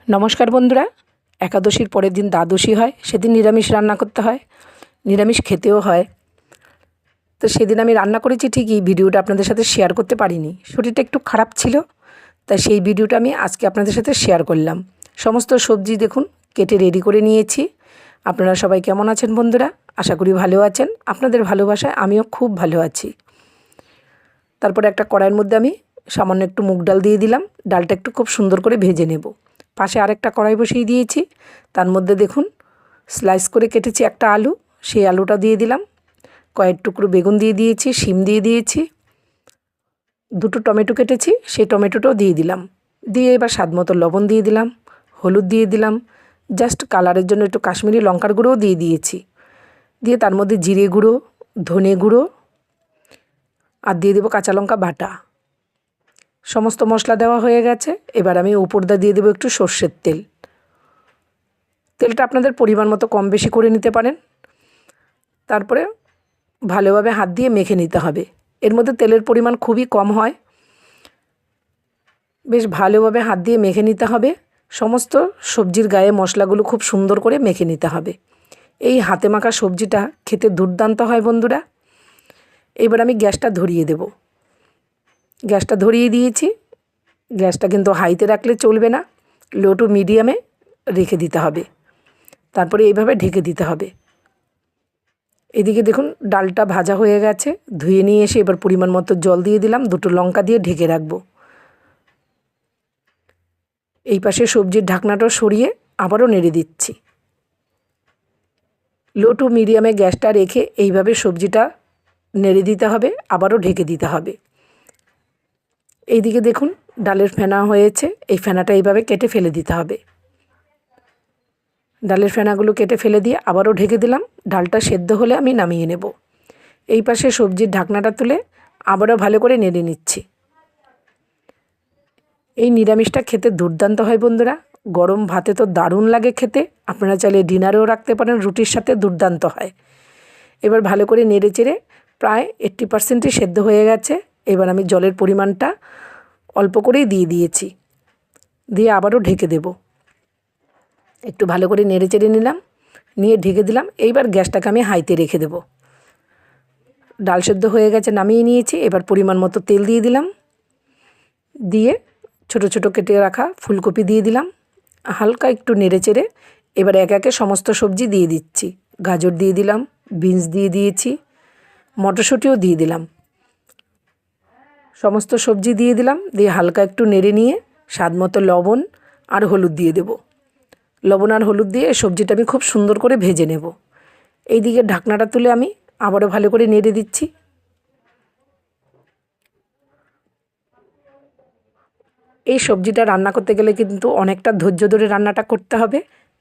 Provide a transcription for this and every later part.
নমস্কার বন্ধুরা, একাদশীর পরের দিন দ্বাদশী হয়, সেদিন নিরামিষ রান্না করতে হয়, নিরামিষ খেতেও হয়। তো সেদিন আমি রান্না করেছি ঠিকই, ভিডিওটা আপনাদের সাথে শেয়ার করতে পারিনি, শরীরটা একটু খারাপ ছিল, তাই সেই ভিডিওটা আমি আজকে আপনাদের সাথে শেয়ার করলাম। সমস্ত সবজি দেখুন কেটে রেডি করে নিয়েছি। আপনারা সবাই কেমন আছেন বন্ধুরা? আশা করি ভালো আছেন। আপনাদের ভালোবাসায় আমিও খুব ভালো আছি। তারপরে একটা কড়াইয়ের মধ্যে আমি সামান্য একটু মুগ ডাল দিয়ে দিলাম। ডালটা একটু খুব সুন্দর করে ভেজে নেব। পাশে আরেকটা কড়াই বসিয়ে দিয়েছি, তার মধ্যে দেখুন স্লাইস করে কেটেছি একটা আলু, সেই আলুটা দিয়ে দিলাম। কয়েক টুকরো বেগুন দিয়ে দিয়েছি, শিম দিয়ে দিয়েছি, দুটো টমেটো কেটেছি, সেই টমেটোটাও দিয়ে দিলাম। দিয়ে এবার স্বাদ মতো লবণ দিয়ে দিলাম, হলুদ দিয়ে দিলাম, জাস্ট কালারের জন্য একটু কাশ্মীরি লঙ্কার গুঁড়োও দিয়ে দিয়েছি। দিয়ে তার মধ্যে জিরে গুঁড়ো, ধনে গুঁড়ো আর দিয়ে দেবো কাঁচা লঙ্কা বাটা। সমস্ত মশলা দেওয়া হয়ে গেছে। এবার আমি উপরটা দিয়ে দেবো একটু সর্ষের তেল। তেলটা আপনাদের পরিমাণ মতো কম বেশি করে নিতে পারেন। তারপরে ভালোভাবে হাত দিয়ে মেখে নিতে হবে। এর মধ্যে তেলের পরিমাণ খুবই কম হয়। বেশ ভালোভাবে হাত দিয়ে মেখে নিতে হবে। সমস্ত সবজির গায়ে মশলাগুলো খুব সুন্দর করে মেখে নিতে হবে। এই হাতে মাখা সবজিটা খেতে দুর্দান্ত হয় বন্ধুরা। এবার আমি গ্যাসটা ধরিয়ে দেব। গ্যাসটা ধরিয়ে দিয়েছি। গ্যাসটা কিন্তু হাইতে রাখলে চলবে না, লো টু মিডিয়ামে রেখে দিতে হবে। তারপরে এইভাবে ঢেকে দিতে হবে। এদিকে দেখুন ডালটা ভাজা হয়ে গেছে, ধুয়ে নিয়ে এসে এবার পরিমাণ মতো জল দিয়ে দিলাম, দুটো লঙ্কা দিয়ে ঢেকে রাখবো। এই পাশে সবজির ঢাকনাটাও সরিয়ে আবারও নেড়ে দিচ্ছি। লো টু মিডিয়ামে গ্যাসটা রেখে এইভাবে সবজিটা নেড়ে দিতে হবে, আবারও ঢেকে দিতে হবে। এইদিকে দেখুন ডালের ফেনা হয়েছে, এই ফেনাটা এইভাবে কেটে ফেলে দিতে হবে। ডালের ফেনাগুলো কেটে ফেলে দিয়ে আবারও ঢেকে দিলাম। ডালটা সেদ্ধ হলে আমি নামিয়ে নেব। এই পাশে সবজির ঢাকনাটা তুলে আবারও ভালো করে নেড়ে নিচ্ছি। এই নিরামিষটা খেতে দুর্দান্ত হয় বন্ধুরা। গরম ভাতে তো দারুণ লাগে খেতে। আপনারা চাইলে ডিনারেও রাখতে পারেন, রুটির সাথে দুর্দান্ত হয়। এবার ভালো করে নেড়ে চেড়ে প্রায় 80% সেদ্ধ হয়ে গেছে। এবার আমি জলের পরিমাণটা অল্প করেই দিয়ে দিয়েছি, দিয়ে আবারও ঢেকে দেব। একটু ভালো করে নেড়ে চেড়ে নিলাম, নিয়ে ঢেকে দিলাম। এইবার গ্যাসটাকে আমি হাইতে রেখে দেব। ডাল সেদ্ধ হয়ে গেছে, নামিয়ে নিয়েছি। এবার পরিমাণ মতো তেল দিয়ে দিলাম, দিয়ে ছোটো ছোটো কেটে রাখা ফুলকপি দিয়ে দিলাম। হালকা একটু নেড়ে চেড়ে এবার একে একে সমস্ত সবজি দিয়ে দিচ্ছি। গাজর দিয়ে দিলাম, বিনস দিয়ে দিয়েছি, মটরশুঁটিও দিয়ে দিলাম। সমস্ত সবজি দিয়ে দিলাম, দিয়ে হালকা একটু নেড়ে নিয়ে স্বাদ মতো লবণ আর হলুদ দিয়ে দেব। লবণ আর হলুদ দিয়ে সবজিটা আমি খুব সুন্দর করে ভেজে নেব। এইদিকে ঢাকনাটা তুলে আমি আবারও ভালো করে নেড়ে দিচ্ছি। এই সবজিটা রান্না করতে গেলে কিন্তু অনেকটা ধৈর্য ধরে রান্নাটা করতে হবে,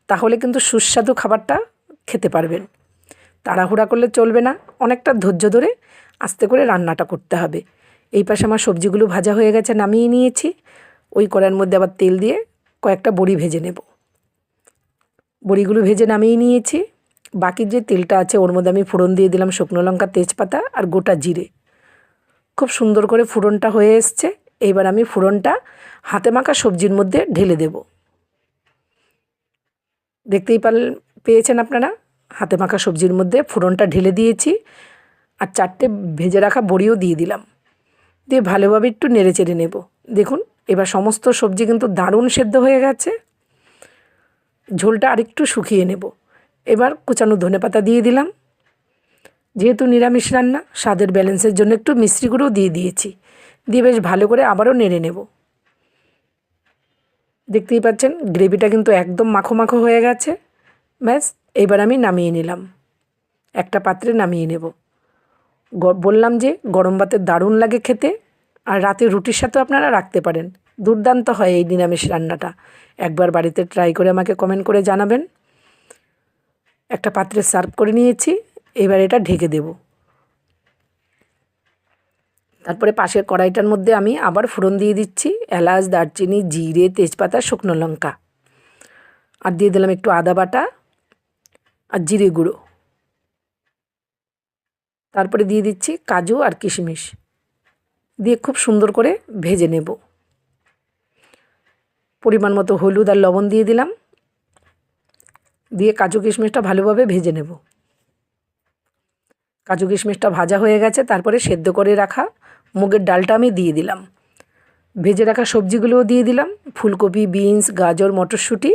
তাহলে কিন্তু সুস্বাদু খাবারটা খেতে পারবেন। তাড়াহুড়া করলে চলবে না, অনেকটা ধৈর্য ধরে আস্তে করে রান্নাটা করতে হবে। এই পাশে আমার সবজিগুলো ভাজা হয়ে গেছে, নামিয়ে নিয়েছি। ওই কড়াইয়ের মধ্যে আবার তেল দিয়ে কয়েকটা বড়ি ভেজে নেব। বড়িগুলো ভেজে নামিয়ে নিয়েছি। বাকি যে তেলটা আছে ওর মধ্যে আমি ফোড়ন দিয়ে দিলাম শুকনো লঙ্কা, তেজপাতা আর গোটা জিরে। খুব সুন্দর করে ফোড়নটা হয়ে এসছে। এইবার আমি ফোড়নটা হাতে মাখা সবজির মধ্যে ঢেলে দেব। দেখতেই পেয়েছেন আপনারা, হাতে মাখা সবজির মধ্যে ফোড়নটা ঢেলে দিয়েছি। আর 4টে ভেজে রাখা বড়িও দিয়ে দিলাম, দিয়ে ভালোভাবে একটু নেড়ে চেড়ে নেব। দেখুন এবার সমস্ত সবজি কিন্তু দারুণ সেদ্ধ হয়ে গেছে। ঝোলটা আরেকটু শুকিয়ে নেব। এবার কুচানো ধনেপাতা দিয়ে দিলাম। যেহেতু নিরামিষ রান্না, স্বাদের ব্যালেন্সের জন্য একটু মিষ্টি গুঁড়ো দিয়ে দিয়েছি। দিয়ে বেশ ভালো করে আবারও নেড়ে নেব। দেখতেই পাচ্ছেন গ্রেভিটা কিন্তু একদম মাখো মাখো হয়ে গেছে। ব্যাস এবার আমি নামিয়ে নিলাম, একটা পাত্রে নামিয়ে নেব। বললাম যে গরম ভাতে দারুণ লাগে খেতে, আর রাতে রুটির সাথেও আপনারা রাখতে পারেন। দুর্দান্ত হয় এই নিরামিষ রান্নাটা। একবার বাড়িতে ট্রাই করে আমাকে কমেন্ট করে জানাবেন। একটা পাত্রে সার্ভ করে নিয়েছি, এবার এটা ঢেকে দেব। তারপরে পাশের কড়াইটার মধ্যে আমি আবার ফোড়ন দিয়ে দিচ্ছি, এলাচ, দারচিনি, জিরে, তেজপাতা, শুকনো লঙ্কা, আর দিয়ে দিলাম একটু আদা বাটা আর জিরে গুঁড়ো। তারপরে দিয়ে দিচ্ছি কাজু আর কিশমিশ, দিয়ে খুব সুন্দর করে ভেজে নেব। পরিমাণ মতো হলুদ আর লবণ দিয়ে দিলাম, দিয়ে কাজু কিশমিশটা ভালোভাবে ভেজে নেব। কাজু কিশমিশটা ভাজা হয়ে গেছে, তারপরে সেদ্ধ করে রাখা মুগের ডালটা আমি দিয়ে দিলাম। ভেজে রাখা সবজিগুলোও দিয়ে দিলাম, ফুলকপি, বিনস, গাজর, মটরশুঁটি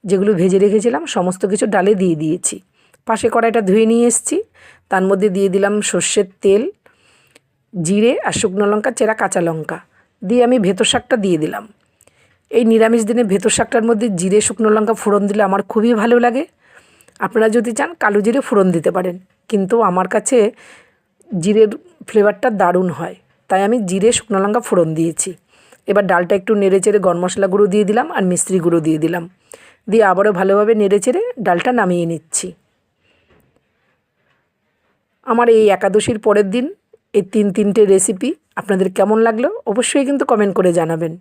যেগুলো ভেজে রেখেছিলাম সমস্ত কিছু ডালে দিয়ে দিয়েছি। পাশে কড়াইটা ধুয়ে নিয়ে এসেছি, তার মধ্যে দিয়ে দিলাম সর্ষের তেল, জিরে আর শুকনো লঙ্কা, চেরা কাঁচা লঙ্কা দিয়ে আমি ভেতর শাকটা দিয়ে দিলাম। এই নিরামিষ দিনে ভেতর শাকটার মধ্যে জিরে শুকনো লঙ্কা ফোড়ন দিলে আমার খুবই ভালো লাগে। আপনারা যদি চান কালো জিরে ফোড়ন দিতে পারেন, কিন্তু আমার কাছে জিরের ফ্লেভারটা দারুণ হয়, তাই আমি জিরে শুকনো লঙ্কা ফোড়ন দিয়েছি। এবার ডালটা একটু নেড়ে চেড়ে গরম মশলা গুঁড়ো দিয়ে দিলাম আর মিস্ত্রি গুঁড়ো দিয়ে দিলাম, দিয়ে আবারও ভালোভাবে নেড়ে চেড়ে ডালটা নামিয়ে নিচ্ছি। আমার এই একাদশীর পরের দিন এই তিনটে রেসিপি আপনাদের কেমন লাগলো অবশ্যই কিন্তু কমেন্ট করে জানাবেন।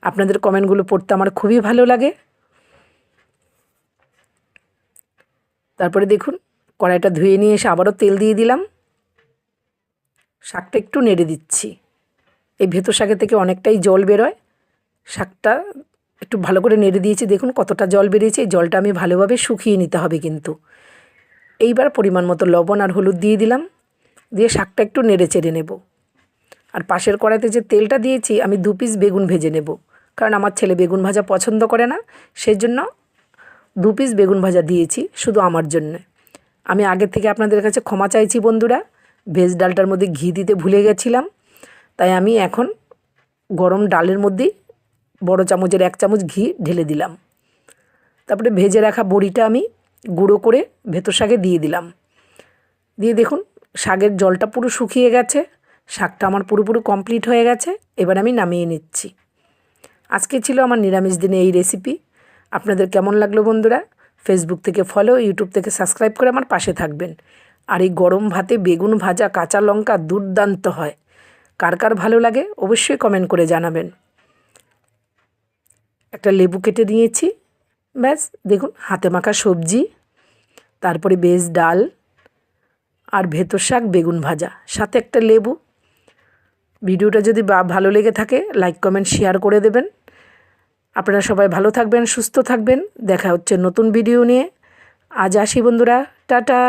আপনাদের কমেন্টগুলো পড়তে আমার খুবই ভালো লাগে। তারপরে দেখুন কড়াইটা ধুয়ে নিয়ে এসে আবারও তেল দিয়ে দিলাম, শাকটা একটু নেড়ে দিচ্ছি। এই ভেতর শাকের থেকে অনেকটাই জল বেরোয়, শাকটা একটু ভালো করে নেড়ে দিয়েছি, দেখুন কতটা জল বেরিয়েছে। এই জলটা আমি ভালোভাবে শুকিয়ে নিতে হবে কিন্তু। এইবার পরিমাণ মতো লবণ আর হলুদ দিয়ে দিলাম, দিয়ে শাকটা একটু নেড়ে চেড়ে নেব। আর পাশের কড়াইতে যে তেলটা দিয়েছি আমি 2 পিস বেগুন ভেজে নেব, কারণ আমার ছেলে বেগুন ভাজা পছন্দ করে না, সেই জন্য 2 পিস বেগুন ভাজা দিয়েছি শুধু আমার জন্যে। আমি আগের থেকে আপনাদের কাছে ক্ষমা চাইছি বন্ধুরা, ভেজ ডালটার মধ্যে ঘি দিতে ভুলে গেছিলাম, তাই আমি এখন গরম ডালের মধ্যেই বড় চামচের 1 চামচ ঘি ঢেলে দিলাম। তারপরে ভেজে রাখা বড়িটা আমি গুঁড়ো করে ভেতর শাকে দিয়ে দিলাম, দিয়ে দেখুন শাকের জলটা পুরো শুকিয়ে গেছে, শাকটা আমার পুরোপুরি কমপ্লিট হয়ে গেছে। এবার আমি নামিয়ে নিচ্ছি। আজকে ছিল আমার নিরামিষ দিনে এই রেসিপি। আপনাদের কেমন লাগলো বন্ধুরা? ফেসবুক থেকে ফলো, ইউটিউব থেকে সাবস্ক্রাইব করে আমার পাশে থাকবেন। আর এই গরম ভাতে বেগুন ভাজা কাঁচা লঙ্কা দুর্দান্ত হয়। কার কার ভালো লাগে অবশ্যই কমেন্ট করে জানাবেন। একটা লেবু কেটে নিয়েছি, ব্যাস দেখুন হাতে মাখা সবজি, তারপরে ভেজ ডাল আর ভেতর শাক বেগুন ভাজা, সাথে একটা লেবু। ভিডিওটা যদি ভালো লেগে থাকে লাইক কমেন্ট শেয়ার করে দেবেন। আপনারা সবাই ভালো থাকবেন, সুস্থ থাকবেন। দেখা হচ্ছে নতুন ভিডিও নিয়ে। আজ আসি বন্ধুরা, টাটা।